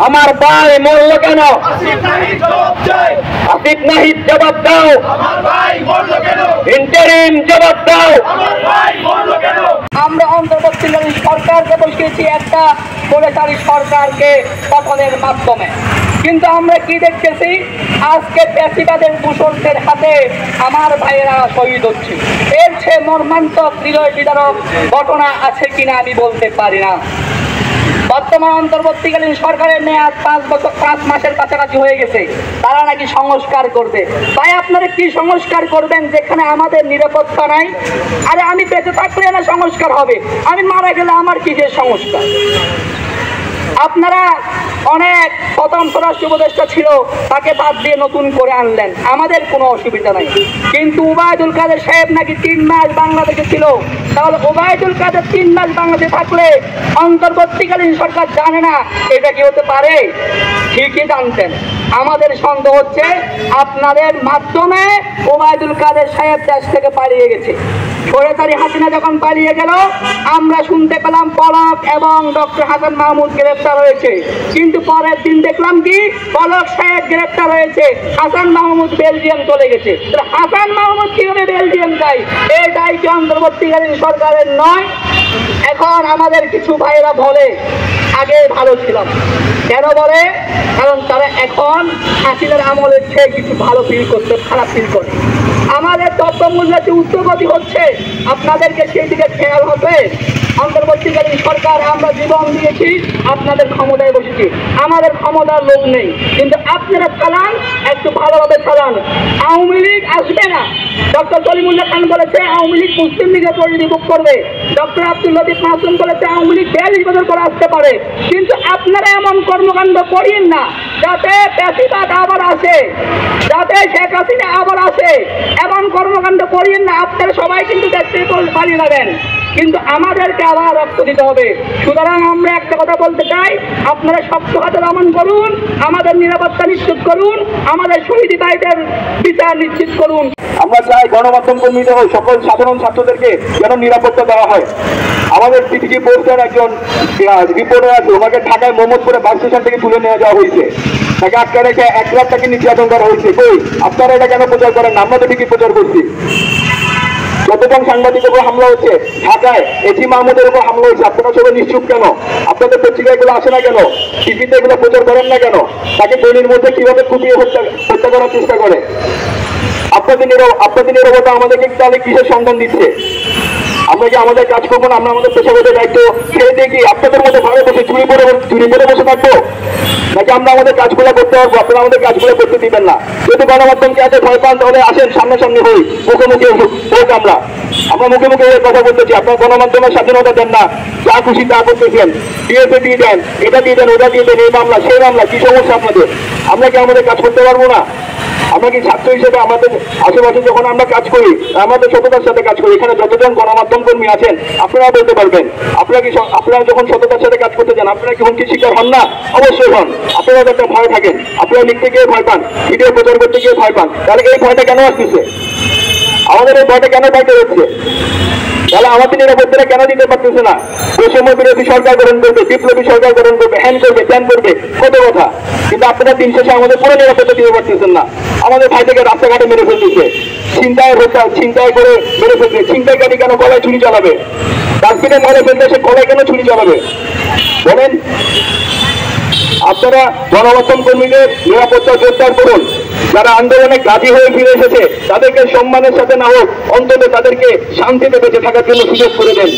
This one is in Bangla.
আমার ভাই মরল কেন? আসিফ নাহিদ জবাব দাও। ইন্টারিম জবাব দাও। আমরা অন্তর্বর্তীকালীন সরকারকে বসিয়েছি একটা স্বৈরাচারী সরকারকে পতনের মাধ্যমে, কিন্তু আমরা কি দেখতেছি? আজকে ফ্যাসিবাদের দূষণের হাতে আমার ভাইয়েরা শহীদ হচ্ছে। এর চেয়ে মর্মান্তক হৃদয় বিদারক ঘটনা আছে কিনা আমি বলতে পারি না। বর্তমান অন্তর্বর্তীকালীন সরকারের মেয়াদ 5 মাসের কাছাকাছি হয়ে গেছে। তারা নাকি সংস্কার করবে। ভাই আপনারা কি সংস্কার করবেন যেখানে আমাদের নিরাপত্তা নাই? আরে আমি বেঁচে থাকলে না সংস্কার হবে, আমি মারা গেলে আমার কিসের সংস্কার? আপনারা অনেক প্রথম স্বরাষ্ট্র উপদেষ্টা ছিল, তাকে বাদ দিয়ে নতুন করে আনলেন, আমাদের কোনো অসুবিধা নাই। কিন্তু ওবায়দুল কাদের সাহেব নাকি 3 মাস বাংলাদেশে ছিল। তাহলে ওবায়দুল কাদের 3 মাস বাংলাদেশে থাকলে অন্তর্বর্তীকালীন সরকার জানে না এটা কি হতে পারে? ঠিকই জানতেন। আমাদের সন্দেহ হচ্ছে আপনাদের মাধ্যমে ওবায়দুল কাদের সাহেব দেশ থেকে পালিয়ে গেছে। স্বৈরাচারী হাসিনা যখন পালিয়ে গেল, আমরা শুনতে পেলাম পলক এবং ডক্টর হাসান মাহমুদ গ্রেফতার হয়েছে, কিন্তু পরের দিন দেখলাম কি পলক সাহেব গ্রেফতার হয়েছে, হাসান মাহমুদ বেলজিয়াম চলে গেছে। হাসান মাহমুদ কিভাবে বেলজিয়াম যায়? এই দায়িত্ব অন্তর্বর্তীকালীন সরকারের নয়। এখন আমাদের কিছু ভাইয়েরা বলে আগে ভালো ছিলাম, কেন বলে? কারণ তারা এখন হাসিনার আমলের চেয়ে কিছু ভালো ফিল করতে, খারাপ ফিল করে। আমাদের দ্রব্যমূল্যের যে উচ্চগতি হচ্ছে, আপনাদেরকে সেই দিকে খেয়াল হবে। অন্তর্বর্তীকালীন সরকার আমরা জীবন দিয়েছি, আপনাদের ক্ষমতায় বসেছি, আমাদের ক্ষমতার লোক নেই, কিন্তু আপনারা চালান, একটু ভালোভাবে চালান। আওয়ামী লীগ আসবে না। ডক্টর সলিমুল্লাহ খান বলেছে আওয়ামী লীগ মুসলিম লীগের পরিণতি ভোগ করবে। ডক্টর আব্দুল লতিফ মাসুম বলেছে আওয়ামী লীগ 42 বছর করে আসতে পারে। কিন্তু আপনারা এমন কর্মকাণ্ড করিয়েন না যাতে ফ্যাসিবাদ আবার আসে, যাতে শেখ হাসিনা আবার আসে। এমন কর্মকাণ্ড করিয়েন না। আপনারা সবাই কিন্তু দেখতে পালিয়ে যাবেন, কিন্তু আমাদেরকে আবার রক্ত দিতে হবে। সুতরাং আমরা একটা কথা বলতে চাই, আপনারা শক্ত হাতে দমন করুন, আমাদের নিরাপত্তা নিশ্চিত করুন, আমাদের শহীদ ভাইদের বিচার নিশ্চিত করুন। আমরা চাই গণমাধ্যম কর্মীদের সকল সাধারণ ছাত্রদেরকে যেন নিরাপত্তা দেওয়া হয়। আমাদের সিটিজি পোস্টার একজন রিপোর্টার আছে, ওনাকে ঢাকায় মোহাম্মদপুরে বাস স্টেশন থেকে তুলে নিয়ে যাওয়া হয়েছে, তাকে আটকে রেখে 1 লাখ টাকা নির্যাতন করা হয়েছে। কই আপনারা এটা কেন প্রচার করেন? আমরা তো ঠিকই প্রচার করছি। যতজন সাংবাদিকের উপর হামলা হচ্ছে, ঢাকায় এটি মাহমুদের উপর হামলা হয়েছে, আপনারা সবাই নিশ্চুপ কেন? আপনাদের পত্রিকা এগুলো আসে না কেন? টিভিতে এগুলো প্রচার করেন না কেন? তাকে ট্রেনের মধ্যে কিভাবে কুপিয়ে হত্যা করার চেষ্টা করে? আপনাদের নীরবতা আমাদেরকে তাহলে কিসের সন্ধান দিচ্ছে? আমরা কি আমাদের কাজ করবো না? আমরা আমাদের পেশাগত দায়িত্ব ছেড়ে দিয়ে কি আপনাদের মধ্যে ঘরে বসে চুরি করে বসে থাকবো? নাকি আমরা আমাদের কাজগুলো করতে পারবো? আপনারা আমাদের কাজগুলো করতে দিবেন না। যদি গণমাধ্যমকে এত ভয় পান, তাহলে আসেন সামনাসামনি হই, মুখোমুখি হোক। আমরা মুখে মুখে কথা বলতেছি, আপনার গণমাধ্যমের স্বাধীনতা দেন না, যা খুশি তা করতেছেন, ডিএসএ দিয়ে দেন, এটা দিয়ে দেন, ওটা দিয়ে দেন, এই মামলা সেই মামলা, কি সমস্যা আপনাদের? আমরা কি আমাদের কাজ করতে পারবো না? আমরা কি ছাত্র হিসেবে আমাদের আশেপাশে যখন আমরা কাজ করি, আমাদের সততার সাথে কাজ করি, এখানে যতজন গণমাধ্যম কর্মী আছেন আপনারা বলতে পারবেন, আপনারা যখন সততার সাথে কাজ করতে যান, আপনারা কি হুমকির শিকার হন না? অবশ্যই হন। আপনারা একটা ভয় থাকেন, আপনারা লিখতে গিয়ে ভয় পান, ভিডিও প্রচার করতে গিয়ে ভয় পান। তাহলে এই ভয়টা কেন আসতেছে? আমাদের এই ভয়টা কেন পাইতে হচ্ছে? তাহলে আমাদের নিরাপত্তাটা কেন দিতে পারতেছে না? বৈষম্য বিরোধী সরকার গঠন করবে, বিপ্লবী সরকার গঠন করবে, হ্যান করবে, ত্যান করবে, কত কথা। কিন্তু আপনারা দিন শেষে আমাদের পুরো নিরাপত্তা দিতে পারতেছেন না। আমাদের ভাই থেকে রাস্তাঘাটে মেরে ফেলতেছে, ছিনতাই করে মেরে ফেলছে। ছিনতাইকারী কেন গলায় ছুরি চালাবে? ডাস্টবিনে মেরে ফেলতে সে গলায় কেন ছুরি চালাবে বলেন? আপনারা গণমাধ্যম কর্মীদের নিরাপত্তা জোরদার করুন। যারা আন্দোলনে গাজী হয়ে ফিরে এসেছে, তাদেরকে সম্মানের সাথে না হোক, অন্তত তাদেরকে শান্তিতে বেঁচে থাকার জন্য সুযোগ করে দেন।